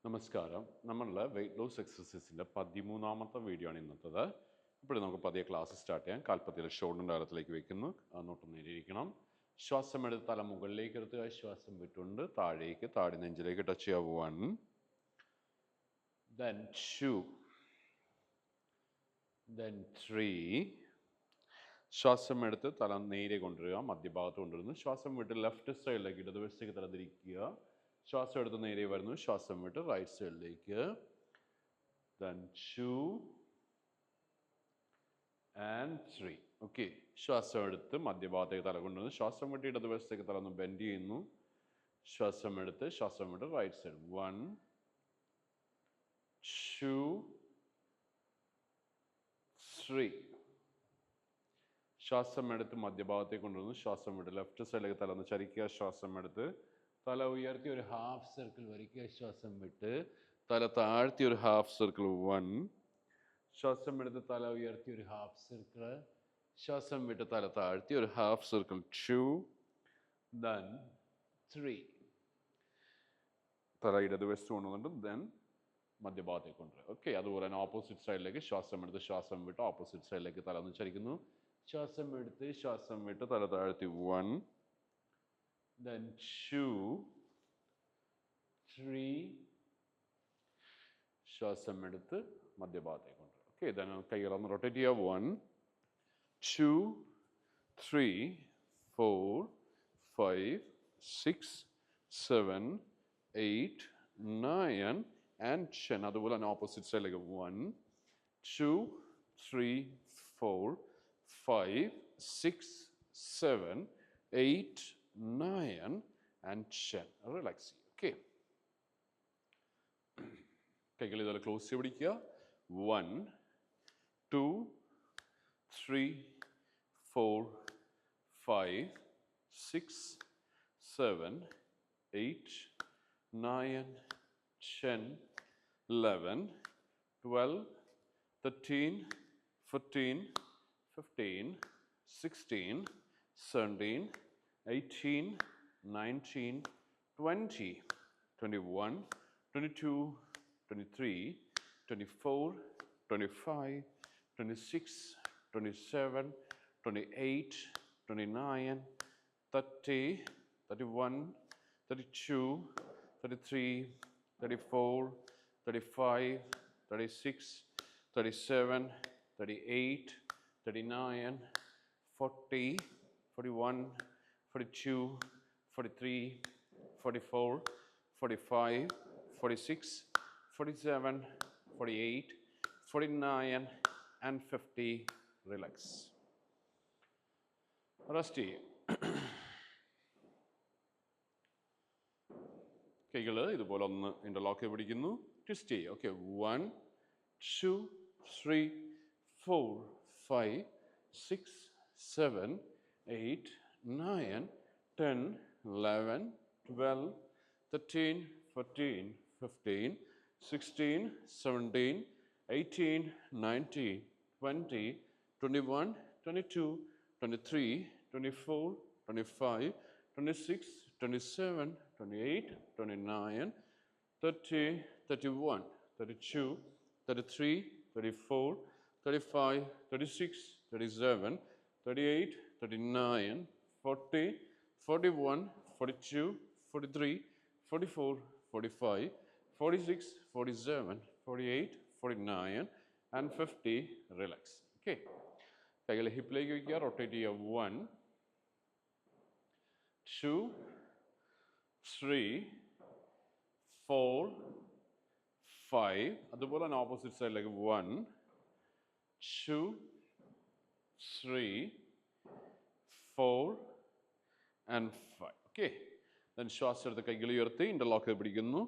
നമസ്കാരം. നമ്മളുടെ weight loss എക്സസൈസിൻ്റെ 13ാമത്തെ video ആണ് ഇന്നത്തേത്. ഇപ്പോൾ നമുക്ക് പതിയെ ക്ലാസ് സ്റ്റാർട്ട് ചെയ്യാം. കാൽപ്പത്തിലെ ഷോൾഡറിൻ്റെ അകത്തിലേക്ക് വെക്കുന്നു. നോട്ട് നേരിയിരിക്കണം. ശ്വാസം എടുത്ത് തല മുകളിലേക്ക് എടുത്തുക. ശ്വാസം വിട്ടുകൊണ്ട് താഴേക്ക്, താടി നെഞ്ചിലേക്ക് ടച്ച് ചെയ്യുക. 1, then 2, then 3. ശ്വാസം എടുത്ത് തല നേരെ കൊണ്ടുവരിക, മധ്യഭാഗത്ത് കൊണ്ടുവരുന്നു. ശ്വാസം വിട്ട് ലെഫ്റ്റ് സൈഡിലേക്ക് ഇടതുവശത്തേക്ക് തല തിരിക്കുക. ശ്വാസം എടുത്ത് നേരെ വരുന്നു. ശ്വാസം വിട്ട് റൈറ്റ് സൈഡിലേക്ക്. then 2 and 3. ഓക്കെ, ശ്വാസം എടുത്ത് മധ്യഭാഗത്തേക്ക് തല കൊണ്ടുവരുന്നു. ശ്വാസം വിട്ട് ഇടതുവശത്തേക്ക് തല ഒന്ന് ബെൻഡ് ചെയ്യുന്നു. ശ്വാസം എടുത്ത് ശ്വാസം വിട്ട് റൈറ്റ് സൈഡ്. 1, 2, 3. ശ്വാസം എടുത്ത് മധ്യഭാഗത്തേക്ക് കൊണ്ടുവരുന്നു. ശ്വാസം വിട്ട് ലെഫ്റ്റ് സൈഡിലേക്ക് തല ഒന്ന് ചരിക്കുക. ശ്വാസം എടുത്ത് തല ഉയർത്തി ഒരു ഹാഫ് സർക്കിൾ വരയ്ക്കുക. ശ്വാസം വിട്ട് തല താഴ്ത്തി ഒരു ഹാഫ് സർക്കിൾ. 1. ശ്വാസം എടുത്ത് തല ഉയർത്തി ഒരു ഹാഫ് സർക്കിൾ. ശ്വാസം വിട്ട് തല താഴ്ത്തി ഒരു ഹാഫ് സർക്കിൾ. 2, then 3. തല ഇടതുവശത്ത് കൊണ്ടുവന്നിട്ട് then മധ്യഭാഗത്തേക്ക് കൊണ്ടുവരിക. ഓക്കെ, അതുപോലെ തന്നെ ഓപ്പോസിറ്റ് സൈഡിലേക്ക് ശ്വാസം എടുത്ത് ശ്വാസം വിട്ട് ഓപ്പോസിറ്റ് സൈഡിലേക്ക് തല ഒന്ന് ചരിക്കുന്നു. ശ്വാസം എടുത്ത് ശ്വാസം വിട്ട് തല താഴ്ത്തി. 1, then 2, 3. ശ്വാസം എടുത്ത് മധ്യഭാഗത്തേക്ക് കൊണ്ടുവരിക. ഓക്കെ, then കൈകളൊന്ന് റൊട്ടേറ്റ് ചെയ്യുക. 1, 2, 3, 4, 5, 6, 7, 8, 9 and 10. അതുപോലെ തന്നെ ഓപ്പോസിറ്റ് സൈഡിലേക്ക്. 1, 2, 3, 4, 5, 6, 7, 8, 9 and 10. റിലാക്സ് ചെയ്യുക. ഓക്കെ, കൈകൾ ഇതുപോലെ ക്ലോസ് ചെയ്ത് പിടിക്കുക. 1, 2, 3, 4, 5, 6, 7, 8, 9, 10, 11, 12, 13, 14, 15, 16, 17, 18, 19, 20, 21, 22, 23, 24, 25, 26, 27, 28, 29, 30, 31, 32, 33, 34, 35, 36, 37, 38, 39, 40, 41, 42, 43, 44, 45, 46, 47, 48, 49 and 50. റിലാക്സ്. റെസ്റ്റ് ചെയ്യും. കൈകൾ ഇതുപോലെ ഒന്ന് ഇൻ്റർലോക്ക് പിടിക്കുന്നു. ട്വിസ്റ്റ് ചെയ്യുക. Okay, 1, 2, 3, 4, 5, 6, 7, 8, 9, 10, 11, 12, 13, 14, 15, 16, 17, 18, 19, 20, 21, 22, 23, 24, 25, 26, 27, 28, 29, 30, 31, 32, 33, 34, 35, 36, 37, 38, 39, 40, 41, 42, 43, 44, 45, 46, 47, 48, 49 and 50. റിലാക്സ്. ഓക്കെ, കൈകൾ ഹിപ്പിലേക്ക് വയ്ക്കുക. റൊട്ടേറ്റ് ചെയ്യുക. 1, 2, 3, 4, 5. അതുപോലെ തന്നെ ഓപ്പോസിറ്റ് സൈഡിലേക്ക്. 1, 2, 3, 4 and 5. ഓക്കെ, then ശ്വാസം എടുത്ത് കൈകൾ ഉയർത്തി ഇൻ്റർലോക്ക് പിടിക്കുന്നു.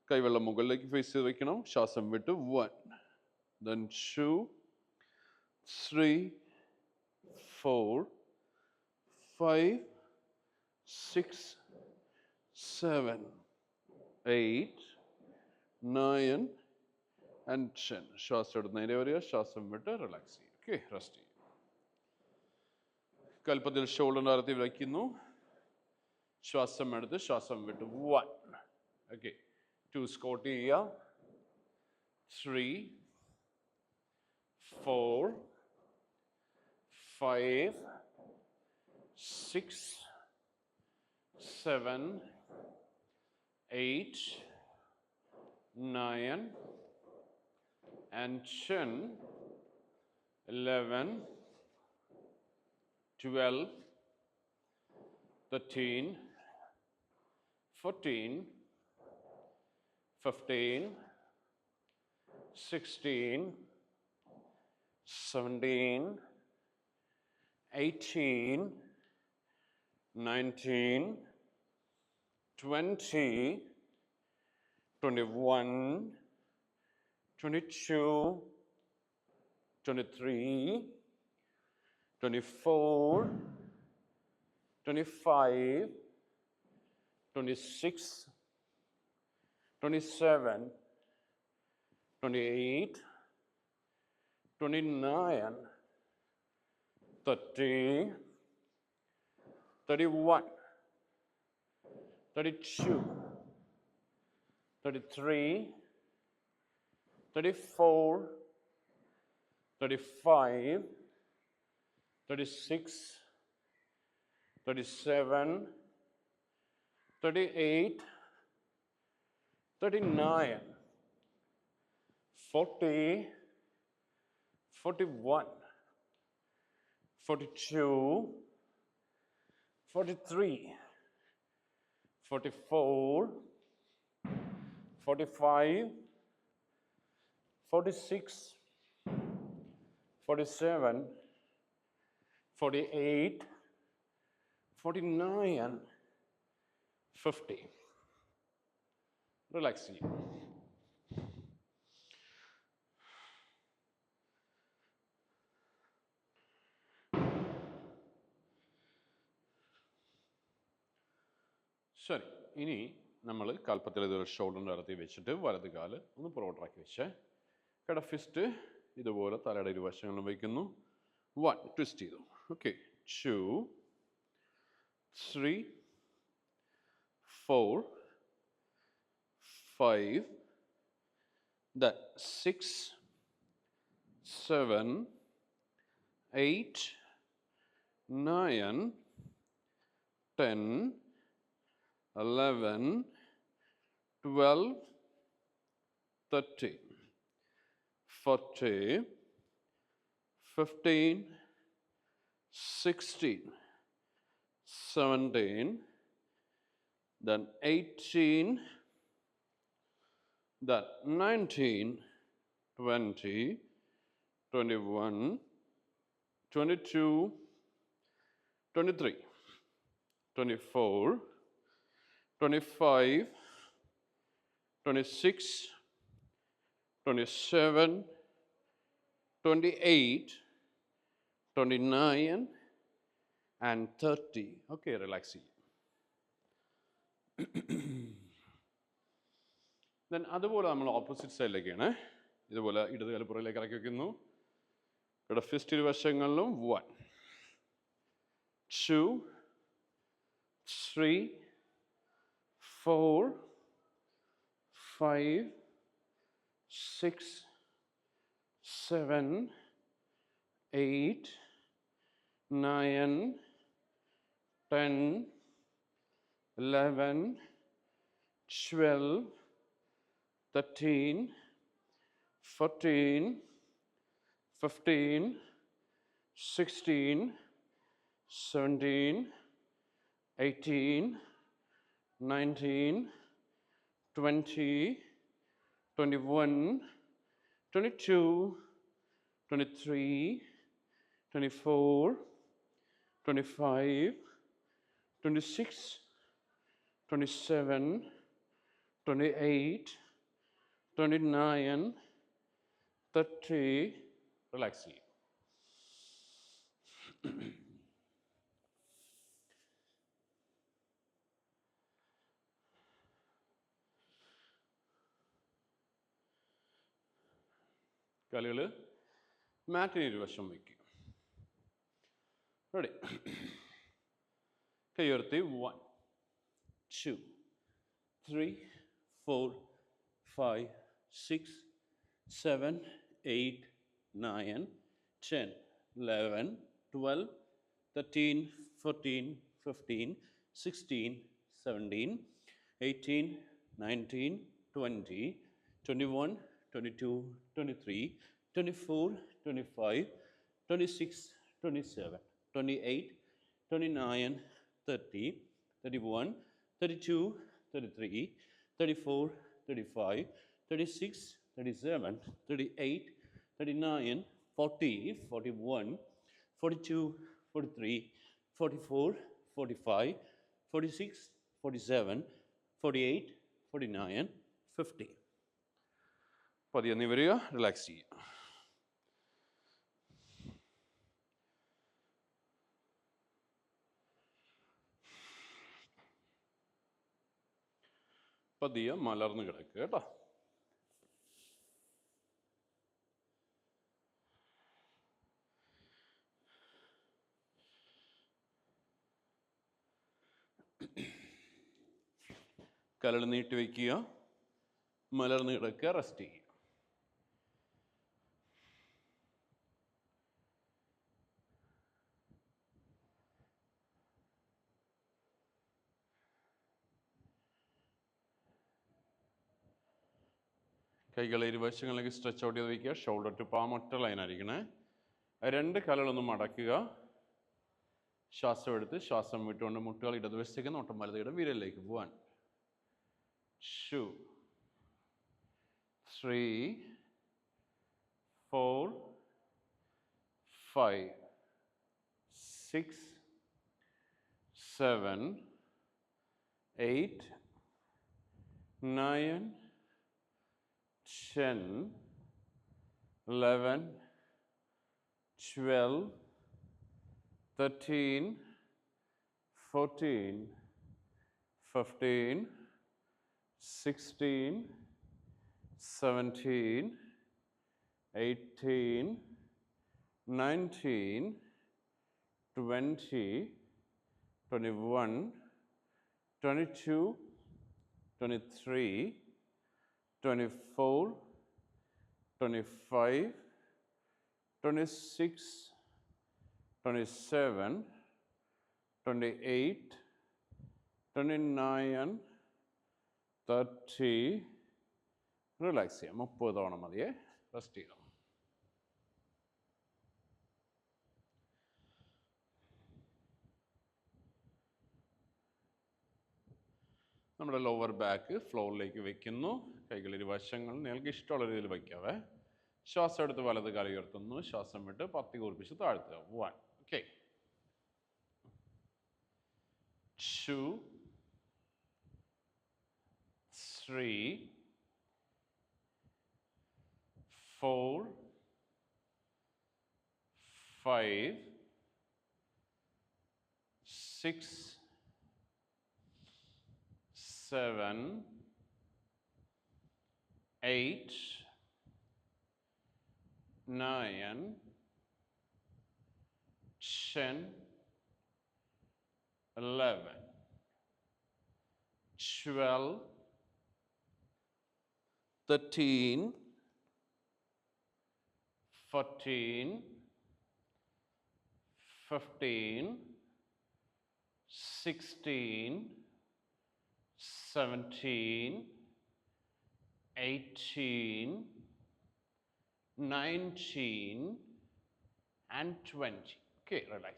കൈവെള്ളം മുകളിലേക്ക് ഫേസ് ചെയ്ത് വയ്ക്കണം. ശ്വാസം വിട്ട്. 1, then 2, 3, 4, 5, 6, 7, 8, 9 and 10. ശ്വാസം എടുത്ത് നേരെ വരിക. ശ്വാസം വിട്ട് റിലാക്സ് ചെയ്യുക. ഓക്കെ, റെസ്റ്റ് ചെയ്യുക. കൽപ്പത്തിൽ ഷോൾഡർ അകത്തി വയ്ക്കുന്നു. ശ്വാസം എടുത്ത് ശ്വാസം വിട്ട്. 1. ഓക്കെ, 2 സ്കോട്ട് ചെയ്യുക. 3, 4, 5, 6, 7, 8, 9, and 10, 11, 12, 13, 14, 15, 16, 17, 18, 19, 20, 21, 22, 23, 24, 25, 26, 27, 28, 29, 30, 31, 32, 33, 34, 35, 36, 37, 38, 39, 40, 41, 42, 43, 44, 45, 46, 47, 48, 49, 50. Relax ചെയ്യും. ശരി, ഇനി നമ്മൾ കാൽപ്പത്തിൽ ഇതുപോലെ ഷോൾഡറിൻ്റെ അടുത്ത് വെച്ചിട്ട് വലത് കാല് ഒന്ന് പുറകോട്ടാക്കി വെച്ചേ. കട ഫിസ്റ്റ് ഇതുപോലെ തലയുടെ ഇരുവശങ്ങളും വയ്ക്കുന്നു. 1 ട്വിസ്റ്റ് ചെയ്തു. Okay, 2, 3, 4, 5, that 6, 7, 8, 9, 10, 11, 12, 13, 40, 15, 16, 17, then 18, then 19, 20, 21, 22, 23, 24, 25, 26, 27, 28, 29, and 30. Okay, relax. Then അതുപോലെ നമ്മൾ ഓപ്പോസിറ്റ് സൈഡിലേക്കാണ്. ഇതുപോലെ ഇടത് കാല് പുറകിലേക്ക് ഇറക്കി വയ്ക്കുന്നു. ഇവിടെ ഫിസ്റ്റ് ഇരുവശങ്ങളിലും 1, 2, 3, 4, 5, 6, 7, 8, 9, 10, 11, 12, 13, 14, 15, 16, 17, 18, 19, 20, 21, 22, 23, 24, 25, 26, 27, 28, 29, 30. Relax. കാലുകൾ മാറ്റിന് ഇരുവശം വയ്ക്കുക. റെഡി. കൈ ഉയർത്തി 1, 2, 3, 4, 5, 6, 7, 8, 9, 10, 11, 12, 13, 14, 15, 16, 17, 18, 19, 20, 21, 22, 23, 24, 25, 26, 27, 28, 29, 30, 31, 32, 33, 34, 35, 36, 37, 38, 39, 40, 41, 42, 43, 44, 45, 46, 47, 48, 49, 50. പതിയെ നീ വരിക, റിലാക്സ് ചെയ്യുക. പതിയെ മലർന്ന് കിടക്കുക കേട്ടോ. കരൾ നീട്ടി വയ്ക്കുക, മലർന്ന് കിടക്കുക, റെസ്റ്റ് ചെയ്യുക. കൈകളെ ഇരുവശങ്ങളിലേക്ക് സ്ട്രെച്ച് ഔട്ട് ചെയ്ത് വയ്ക്കുക. ഷോൾഡർ ടു പാം ഒറ്റ ലൈനായിരിക്കണേ. രണ്ട് കാലുകളൊന്ന് മടക്കുക. ശ്വാസം എടുത്ത് ശ്വാസം വിട്ടുകൊണ്ട് മുട്ടുകൾ ഇടതുവശത്തേക്ക്, നോട്ടം വലതുകയുടെ വിരലിലേക്ക്. 1, 2, 3, 4, 5, 6, 7, 8, 9, 10, 11, 12, 13, 14, 15, 16, 17, 18, 19, 20, 21, 22, 23, 24, 25, 26, 27, 28, 29, 30. റിലാക്സ് ചെയ്യാം. 30 തവണ മതിയേ. റെസ്റ്റ് ചെയ്യാം. നമ്മുടെ ലോവർ ബാക്ക് ഫ്ലോറിലേക്ക് വെക്കുന്നു. കൈകൾ ഇരുവശങ്ങൾ നിങ്ങൾക്ക് ഇഷ്ടമുള്ള രീതിയിൽ വയ്ക്കാവേ. ശ്വാസം എടുത്ത് വലത് കാല് ഉയർത്തുന്നു. ശ്വാസം വിട്ട് പത്തി കൂർപ്പിച്ച് താഴ്ത്തുക. 1, ഓക്കെ. 2, 3, 4, 5, 6, 7, 8, 9, 10, 11, 12, 13, 14, 15, 16, 17, 18, 19, and 20. Okay, relax.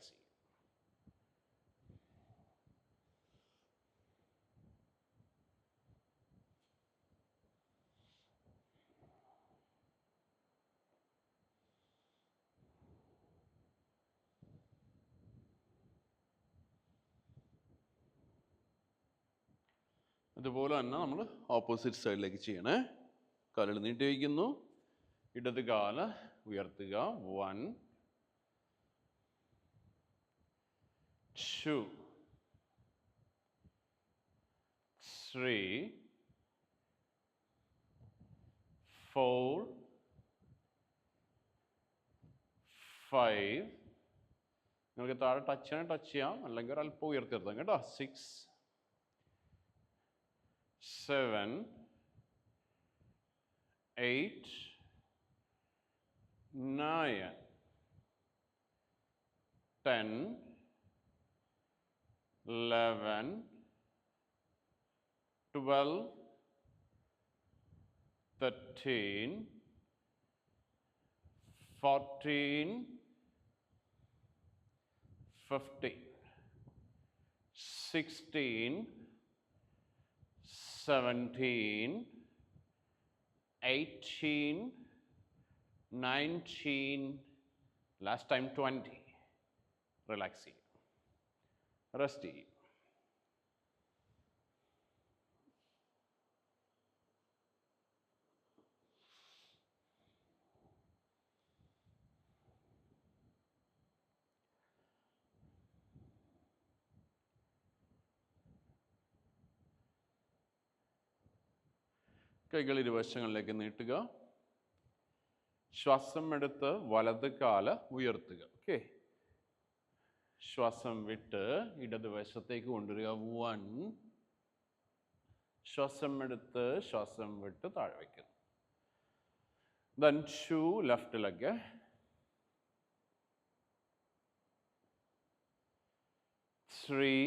അതുപോലെ തന്നെ നമ്മൾ ഓപ്പോസിറ്റ് സൈഡിലേക്ക് ചെയ്യണേ. കാലുകൾ നീട്ടി വയ്ക്കുന്നു. ഇടത് കാല് ഉയർത്തുക. 1, 2, 3, 4, 5. നിങ്ങൾക്ക് താഴെ ടച്ച് ചെയ്യാം, അല്ലെങ്കിൽ ഒരു അല്പം ഉയർത്തിയെടുത്താം കേട്ടോ. 6, 7, 8, 9, 10, 11, 12, 13, 14, 15, 16, 17, 18, 19, last time 20. Relax ചെയ്യും, റെസ്റ്റ് ചെയ്യും. കൈകൾ ഇരുവശങ്ങളിലേക്ക് നീട്ടുക. ശ്വാസം എടുത്ത് വലത് കാല് ഉയർത്തുക. ഓക്കെ, ശ്വാസം വിട്ട് ഇടതുവശത്തേക്ക് കൊണ്ടുവരിക. 1, ശ്വാസം എടുത്ത് ശ്വാസം വിട്ട് താഴെ വയ്ക്കുന്നു. Then 2, left leg. 3,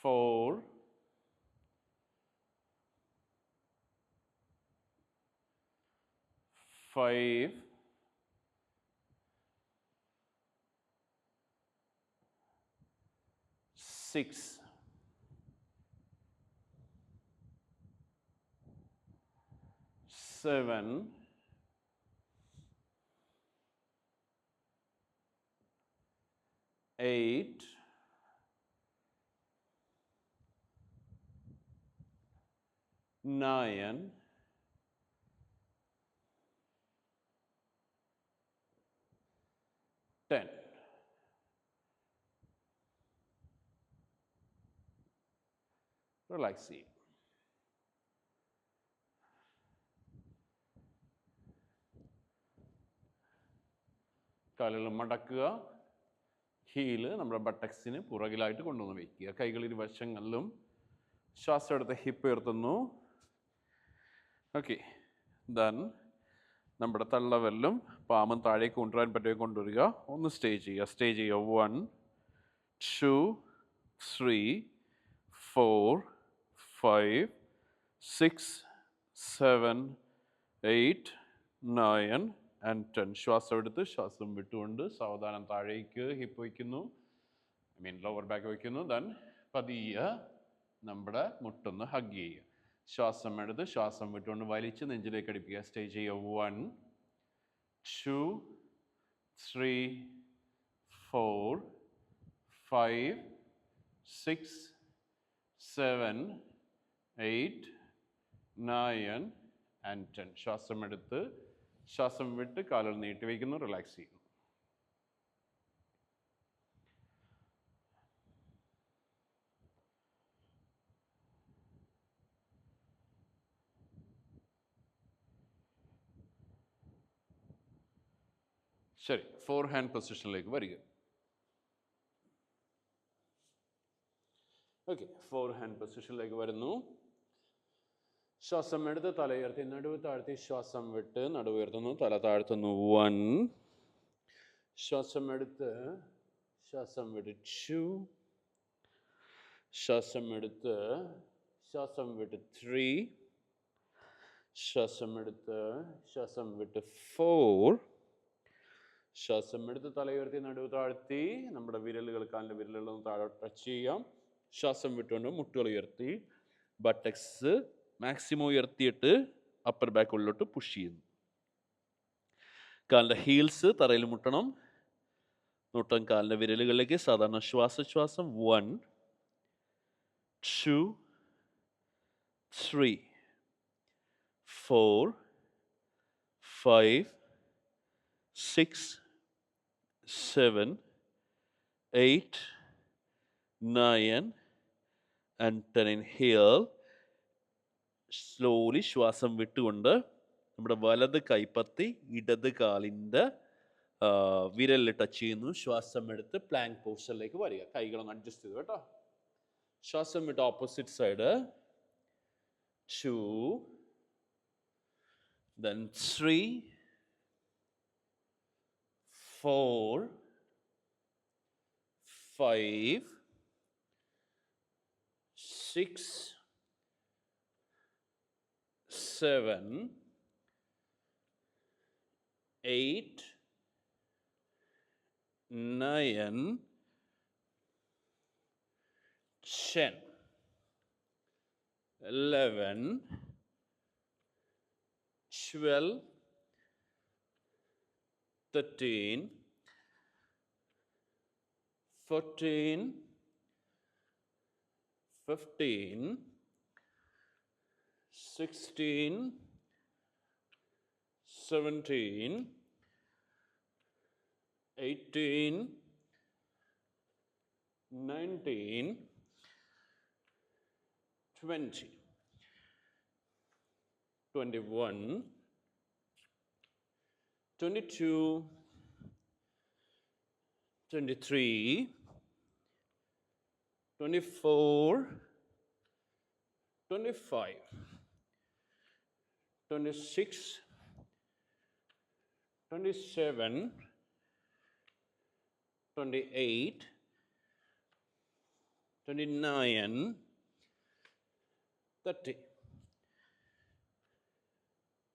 4, 5, 6, 7, 8, 9, 10. Relax ചെയ്യും. കാലുകൾ മടക്കുക. ഹീല് നമ്മുടെ ബട്ടക്സിന് പുറകിലായിട്ട് കൊണ്ടുവന്ന് വയ്ക്കുക. കൈകൾ ഇരുവശങ്ങളിലും. ശ്വാസം എടുത്ത് ഹിപ്പ് ഉയർത്തുന്നു. ഓക്കെ, ദെൻ നമ്മുടെ തള്ളവെല്ലും പാമും താഴേക്ക് കൊണ്ടുവരാൻ പറ്റുക കൊണ്ടുവരിക. ഒന്ന് സ്റ്റേ ചെയ്യുക. 1, 2, 3, 4, 5, 6, 7, 8, 9 and 10. ശ്വാസം എടുത്ത് ശ്വാസം വിട്ടുകൊണ്ട് സാവധാനം താഴേക്ക് ഹിപ്പ് വയ്ക്കുന്നു, ലോവർ ബാക്ക് വയ്ക്കുന്നു. ദെൻ പതിയെ നമ്മുടെ മുട്ടൊന്ന് ഹഗ് ചെയ്യുക. ശ്വാസം എടുത്ത് ശ്വാസം വിട്ടുകൊണ്ട് വലിച്ച് നെഞ്ചിലേക്ക് അടുപ്പിക്കുക. സ്റ്റേ ചെയ്യുക. 1, 2, 3, 4, 5, 6, 7, 8, 9 and 10. ശ്വാസം എടുത്ത് ശ്വാസം വിട്ട് കാലുകൾ നീട്ടി വയ്ക്കുന്നു. റിലാക്സ് ചെയ്യുന്നു. ശരി, 4 ഹാൻഡ് പൊസിഷനിലേക്ക് വരിക. ഓക്കെ, 4 ഹാൻഡ് പൊസിഷനിലേക്ക് വരുന്നു. ശ്വാസം എടുത്ത് തല ഉയർത്തി നടുവ് താഴ്ത്തി ശ്വാസം വിട്ട് നടുവ് ഉയർത്തുന്നു, തല താഴ്ത്തുന്നു. 1, ശ്വാസം എടുത്ത് ശ്വാസം വിട്ട് 2, ശ്വാസം എടുത്ത് ശ്വാസം വിട്ട് 3, ശ്വാസം എടുത്ത് ശ്വാസം വിട്ട് 4, ശ്വാസം എടുത്ത് തല ഉയർത്തി നടുവ് താഴ്ത്തി നമ്മുടെ വിരലുകൾ കാലിൻ്റെ വിരലുകളൊന്ന് താഴെ ടച്ച് ചെയ്യാം. ശ്വാസം വിട്ടുകൊണ്ട് മുട്ടുകൾ ഉയർത്തി ബട്ടക്സ് മാക്സിമം ഉയർത്തിയിട്ട് അപ്പർ ബാക്ക് ഉള്ളിലോട്ട് പുഷ് ചെയ്യുന്നു. കാലിൻ്റെ ഹീൽസ് തറയിൽ മുട്ടണം. മുട്ടൻ കാലിൻ്റെ വിരലുകളിലേക്ക് സാധാരണ ശ്വാസം. 1, 2, 3, 4, 5, 6, 7, 8, 9 and 10. Inhale. സ്ലോലി ശ്വാസം വിട്ടുകൊണ്ട് നമ്മുടെ വലത് കൈപ്പത്തി ഇടത് കാലിൻ്റെ വിരലിൽ ടച്ച് ചെയ്യുന്നു. ശ്വാസം എടുത്ത് പ്ലാങ്ക് പോസ്റ്ററിലേക്ക് വരിക. കൈകളൊന്ന് അഡ്ജസ്റ്റ് ചെയ്തു കേട്ടോ. ശ്വാസം വിട്ട് ഓപ്പോസിറ്റ് സൈഡ്. 2, then 3, 4, 5, 6, 7, 8, 9, 10, 11, 12, 13, 14, 15, 16, 17, 18, 19, 20, 21, 22, 23, 24, 25, 26, 27, 28, 29, 30.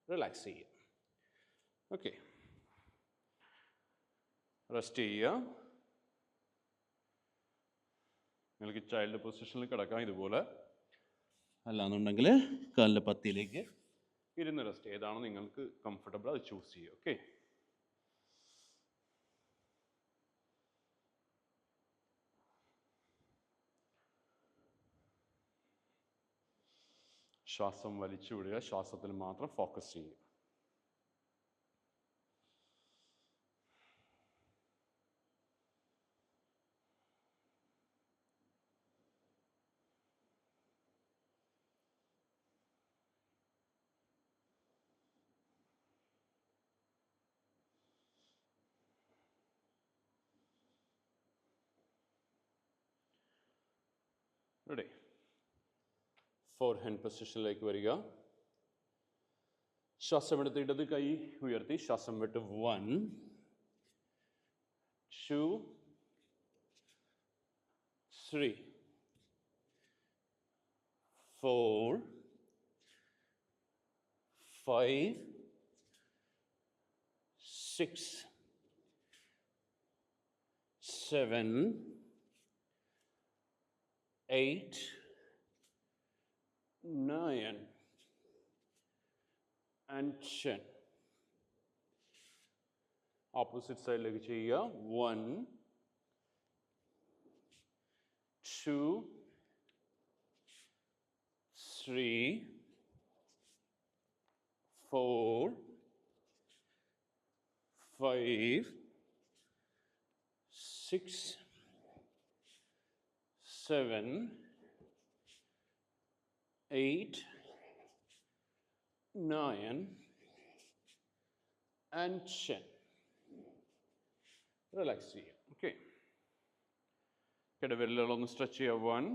റിലാക്സ് ചെയ്യുക. ഓക്കെ, റെസ്റ്റ് ചെയ്യുക. നിങ്ങൾക്ക് ചൈൽഡ് പൊസിഷനിൽ കിടക്കാം ഇതുപോലെ, അല്ലാന്നുണ്ടെങ്കിൽ കാലിൻ്റെ പത്തിയിലേക്ക് ഇരുന്ന് റെസ്റ്റ്. ഏതാണോ നിങ്ങൾക്ക് കംഫർട്ടബിൾ അത് ചൂസ് ചെയ്യുക. ഓക്കെ, ശ്വാസം വലിച്ചു വിടുക, ശ്വാസത്തിൽ മാത്രം ഫോക്കസ് ചെയ്യുക. റെഡി. ഫോർ ഹാൻഡ് പൊസിഷനിലേക്ക് വരിക. ശ്വാസം എടുത്ത് ഇടത് കൈ ഉയർത്തി ശ്വാസം വിട്ട് 1, 2, 3, 4, 5, 6, 7, 8, 9 and 10. ഓപ്പോസിറ്റ് സൈഡിലേക്ക് ചെയ്യുക. 1, 2, 3, 4, 5, 6, 7, 8, 9 and 10. റിലാക്സ് ചെയ്യുക. ഓക്കെ, കിടവിരലുകളൊന്ന് സ്ട്രെച്ച് ചെയ്യുക. 1,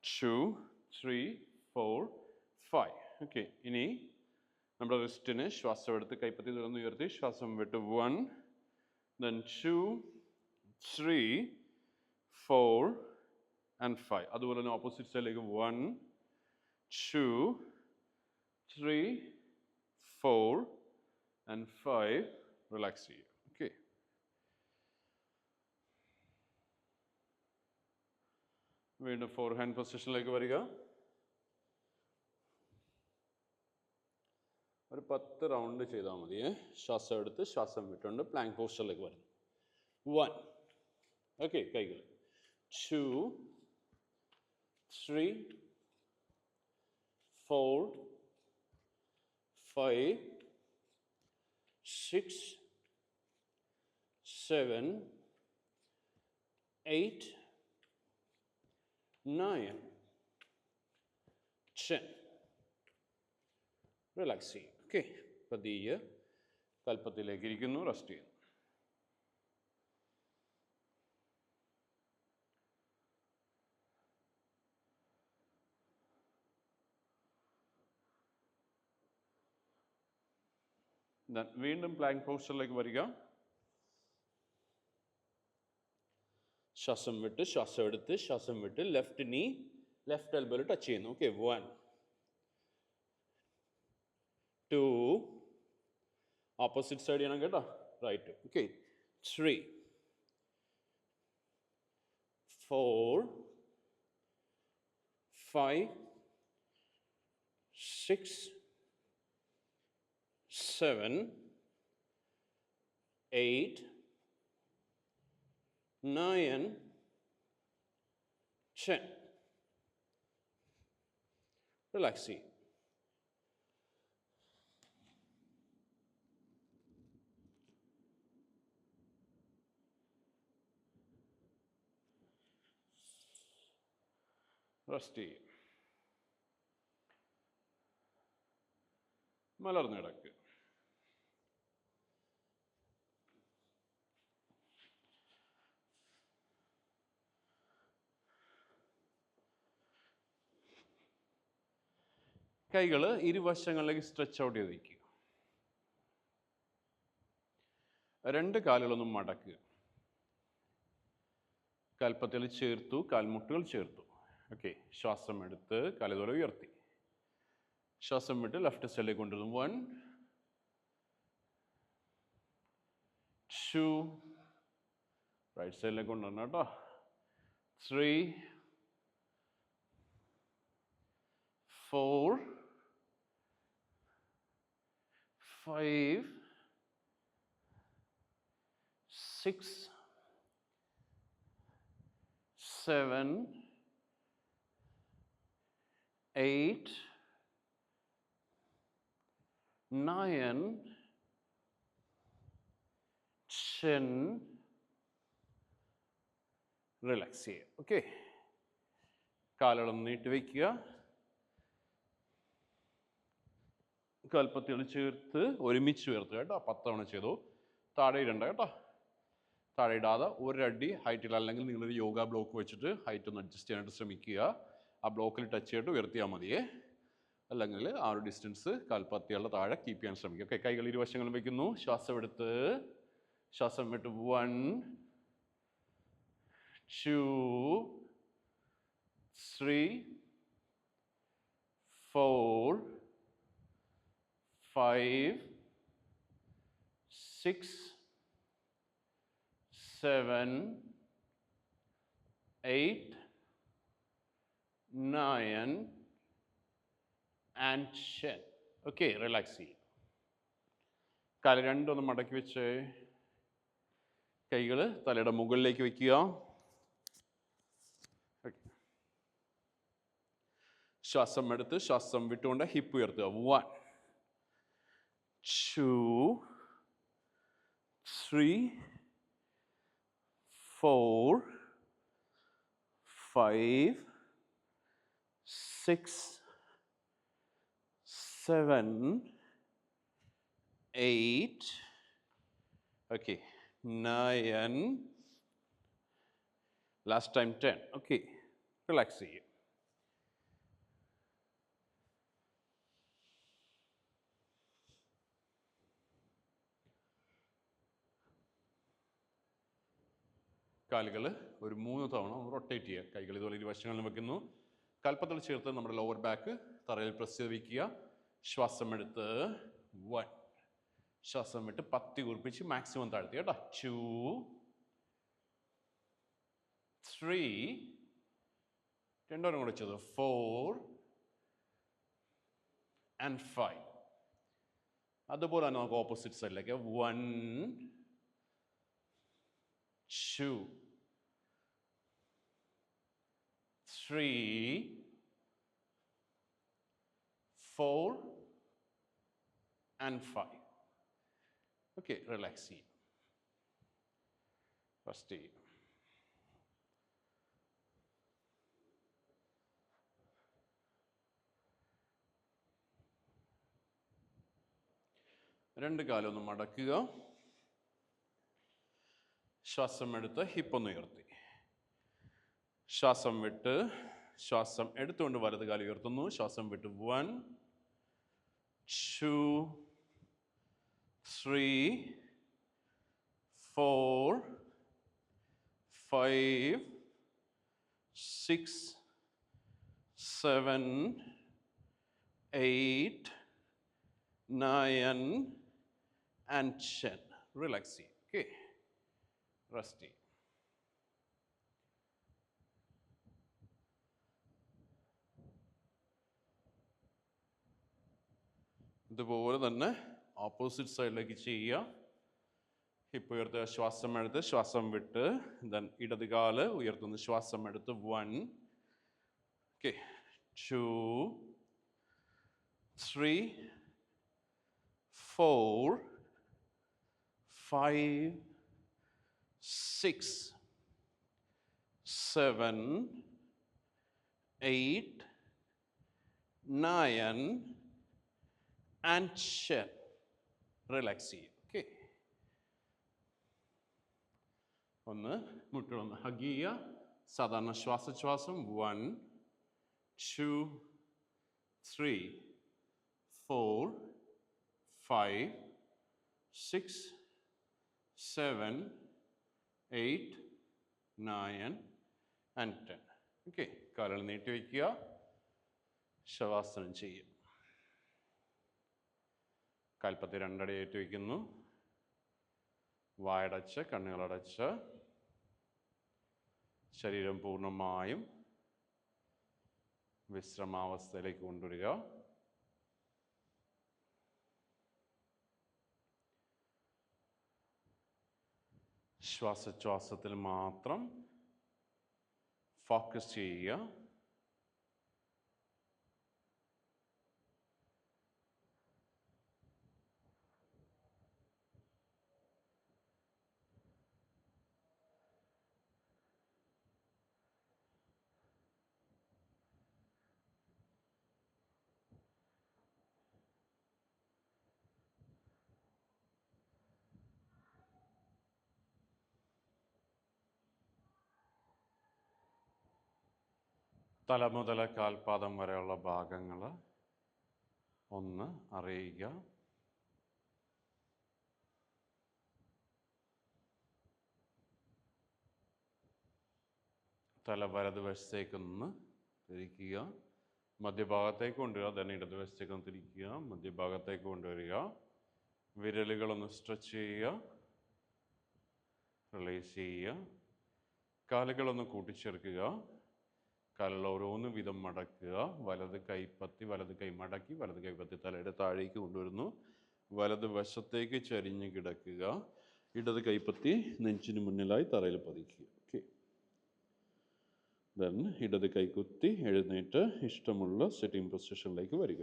2, 3, 4, 5. ഓക്കെ, ഇനി നമ്മുടെ റിസ്റ്റിന് ശ്വാസം എടുത്ത് കൈപ്പത്തി തുറന്ന് ഉയർത്തി ശ്വാസം വിട്ട് 1, then 2, 3, 4 and 5. അതുപോലെ തന്നെ ഓപ്പോസിറ്റ് സൈഡിലേക്ക് 1, 2, 3, 4 and 5. റിലാക്സ് ചെയ്യുക. ഓക്കെ, വീണ്ടും ഫോർ ഹാൻഡ് പൊസിഷനിലേക്ക് വരിക. ഒരു 10 റൗണ്ട് ചെയ്താൽ മതി. ശ്വാസം എടുത്ത് ശ്വാസം വിട്ടുകൊണ്ട് പ്ലാങ്ക് പോസ്റ്ററിലേക്ക് വരുന്നു. 1, ഓക്കെ, കൈകൾ. 2, 3, 4, 5, 6, 7, 8, 9, 10. റിലാക്സ് ചെയ്യും. ഓക്കെ, പതിയെ കൽപ്പത്തിലേക്ക് ഇരിക്കുന്നു, റെസ്റ്റ് ചെയ്യുന്നു. വീണ്ടും പ്ലാങ്ക് പോസ്റ്ററിലേക്ക് വരിക. ശ്വാസം വിട്ട് ശ്വാസം എടുത്ത് ശ്വാസം വിട്ട് ലെഫ്റ്റ് നീ ലെഫ്റ്റ് എൽബോയിൽ ടച്ച് ചെയ്യുന്നു. ഓക്കെ, 1 2 ഓപ്പോസിറ്റ് സൈഡ് ചെയ്യണം കേട്ടോ, റൈറ്റ്. ഓക്കെ, 3 4 5 6 7 8 9 10. Relax. റെസ്റ്റ് ചെയ്യും. മലർന്ന് കിടക്കുക. കൈകൾ ഇരുവശങ്ങളിലേക്ക് സ്ട്രെച്ച് ഔട്ട് ചെയ്ത് വയ്ക്കുക. 2 കാലുകളൊന്നും മടക്കുക. കാൽപ്പത്തികൾ ചേർത്തു, കാൽമുട്ടുകൾ ചേർത്തു. ഓക്കെ, ശ്വാസം എടുത്ത് കാലുകൾ ഉയർത്തി. ശ്വാസം വിട്ട് ലെഫ്റ്റ് സൈഡിലേക്ക് കൊണ്ടുവരും. 1 2 റൈറ്റ് സൈഡിലേക്ക് കൊണ്ടുവരണം കേട്ടോ. 3 4 5 6 7 8 9 10. റിലാക്സ് ചെയ്യുക. ഓക്കെ, കാലുകളൊന്ന് നീട്ടി വയ്ക്കുക. കാൽപ്പത്തികൾ ചേർത്ത് ഒരുമിച്ച് ഉയർത്തുക കേട്ടോ. 10 തവണ ചെയ്തു. താഴെ ഇടണ്ട കേട്ടോ. താഴെ ഇടാതെ ഒരടി ഹൈറ്റിൽ, അല്ലെങ്കിൽ നിങ്ങളൊരു യോഗ ബ്ലോക്ക് വെച്ചിട്ട് ഹൈറ്റ് ഒന്ന് അഡ്ജസ്റ്റ് ചെയ്യാനായിട്ട് ശ്രമിക്കുക. ആ ബ്ലോക്കിൽ ടച്ച് ചെയ്തിട്ട് ഉയർത്തിയാൽ മതിയേ. അല്ലെങ്കിൽ ആ ഒരു ഡിസ്റ്റൻസ് കാൽപ്പത്തികളുടെ താഴെ കീപ്പ് ചെയ്യാൻ ശ്രമിക്കുക. ഓക്കെ, കൈകൾ ഇരുവശങ്ങളും വയ്ക്കുന്നു. ശ്വാസം എടുത്ത് ശ്വാസം വിട്ട് 1 2 3 4 5 6 7 8 9 and 10. ഓക്കെ, റിലാക്സ് ചെയ്യും. കാല് രണ്ടൊന്ന് മടക്കി വെച്ച് കൈകൾ തലയുടെ മുകളിലേക്ക് വയ്ക്കുക. ശ്വാസം എടുത്ത് ശ്വാസം വിട്ടുകൊണ്ട് ഹിപ്പ് ഉയർത്തുക. 1 2 3 4 5 6 7 8 okay 9 last time 10. Okay, relax ചെയ്യും. കാലുകൾ ഒരു 3 തവണ റൊട്ടേറ്റ് ചെയ്യുക. കൈകൾ ഇതുപോലെ ഇരുവശങ്ങളിലും വെക്കുന്നു. കൽപ്പത്തിൽ ചേർത്ത് നമ്മുടെ ലോവർ ബാക്ക് തറയിൽ പ്രസ് ചെയ്ത് വയ്ക്കുക. ശ്വാസം എടുത്ത് 1, ശ്വാസം വിട്ട് 10 കുറിപ്പിച്ച് മാക്സിമം താഴ്ത്തി കേട്ടോ. 2 3 രണ്ടോരം കൂടെ ചെയ്തു. 4 and 5. അതുപോലെ തന്നെ നമുക്ക് ഓപ്പോസിറ്റ് സൈഡിലേക്ക് 1 2 3 4 and 5. Okay, relax ചെയ്യും. ഫസ്റ്റ് ചെയ്യും. രണ്ട് കാലം ഒന്ന് മടക്കുക. ശ്വാസം എടുത്ത് ഹിപ്പ് ഒന്ന് ഉയർത്തി. ശ്വാസം വിട്ട് ശ്വാസം എടുത്തുകൊണ്ട് വലത് കാലം ഉയർത്തുന്നു. ശ്വാസം വിട്ട് 1 2 3, 4, 5, 6, 7, 8, 9, and 10. Relax ചെയ്യും. Okay. Rest ചെയ്യും. ഇതുപോലെ തന്നെ ഓപ്പോസിറ്റ് സൈഡിലേക്ക് ചെയ്യുക. ഹിപ്പ് ഉയർത്തുക, ശ്വാസം എടുത്ത് ശ്വാസം വിട്ട്, ദെൻ ഇടത് കാല് ഉയർത്തുന്ന ശ്വാസം എടുത്ത് 1, okay, 2, 3, 4, 5, 6, 7, 8, 9, and 10. Relax ചെയ്യും. ഓക്കെ, ഒന്ന് മുട്ടൊന്ന് ഹഗ് ചെയ്യുക. സാധാരണ ശ്വാസോച്ഛ്വാസം 1, 2, 3, 4, 5, 6, 7, 8, 9, and 10. ഓക്കെ, കാലുകൾ നീട്ടി വയ്ക്കുക. ശവാസനം ചെയ്യുക. കാൽപ്പത്തി 2 അടി ഏറ്റു വയ്ക്കുന്നു. വായടച്ച് കണ്ണുകളടച്ച് ശരീരം പൂർണ്ണമായും വിശ്രമാവസ്ഥയിലേക്ക് കൊണ്ടുവരിക. ശ്വാസോച്ഛ്വാസത്തിൽ മാത്രം ഫോക്കസ് ചെയ്യുക. തല മുതൽ കാൽപാദം വരെയുള്ള ഭാഗങ്ങൾ ഒന്ന് അറിയുക. തല വലതുവശത്തേക്കൊന്ന് തിരിക്കുക, മധ്യഭാഗത്തേക്ക് കൊണ്ടുവരിക. തന്നെ ഇടതുവശത്തേക്കൊന്ന് തിരിക്കുക, മധ്യഭാഗത്തേക്ക് കൊണ്ടുവരിക. വിരലുകളൊന്ന് സ്ട്രെച്ച് ചെയ്യുക, റിലീസ് ചെയ്യുക. കാലുകളൊന്ന് കൂട്ടിച്ചേർക്കുക. കാലുകൾ ഓരോന്ന് വീതം മടക്കുക. വലത് കൈപ്പത്തി വലത് കൈ മടക്കി വലത് കൈപ്പത്തി തലയുടെ താഴേക്ക് കൊണ്ടുവരുന്നു. വലത് വശത്തേക്ക് ചരിഞ്ഞ് കിടക്കുക. ഇടത് കൈപ്പത്തി നെഞ്ചിന് മുന്നിലായി തറയിൽ പതിക്കുക. ഓക്കെ, ദെൻ ഇടത് കൈ കുത്തി എഴുന്നേറ്റ് ഇഷ്ടമുള്ള സിറ്റിംഗ് പൊസിഷനിലേക്ക് വരിക.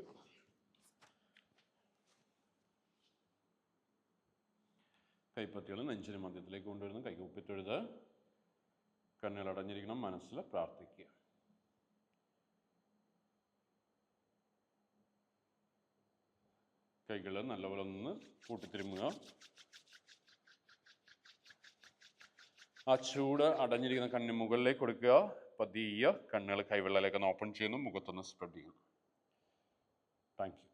കൈപ്പത്തികൾ നെഞ്ചിന് മധ്യത്തിലേക്ക് കൊണ്ടുവരുന്നു. കൈ കുപ്പിത്തൊഴുത്, കണ്ണുകൾ അടഞ്ഞിരിക്കണം, മനസ്സിൽ പ്രാർത്ഥിക്കുക. കൈകൾ നല്ലപോലെ ഒന്ന് കൂട്ടിത്തിരുമുക. ആ ചൂട് അടഞ്ഞിരിക്കുന്ന കണ്ണിന് മുകളിലേക്ക് കൊടുക്കുക. പതിയെ കണ്ണുകൾ കൈവെള്ളയിലേക്ക് ഒന്ന് ഓപ്പൺ ചെയ്യുന്നു, മുഖത്തൊന്ന് സ്പ്രെഡ് ചെയ്യുന്നു. Thank you.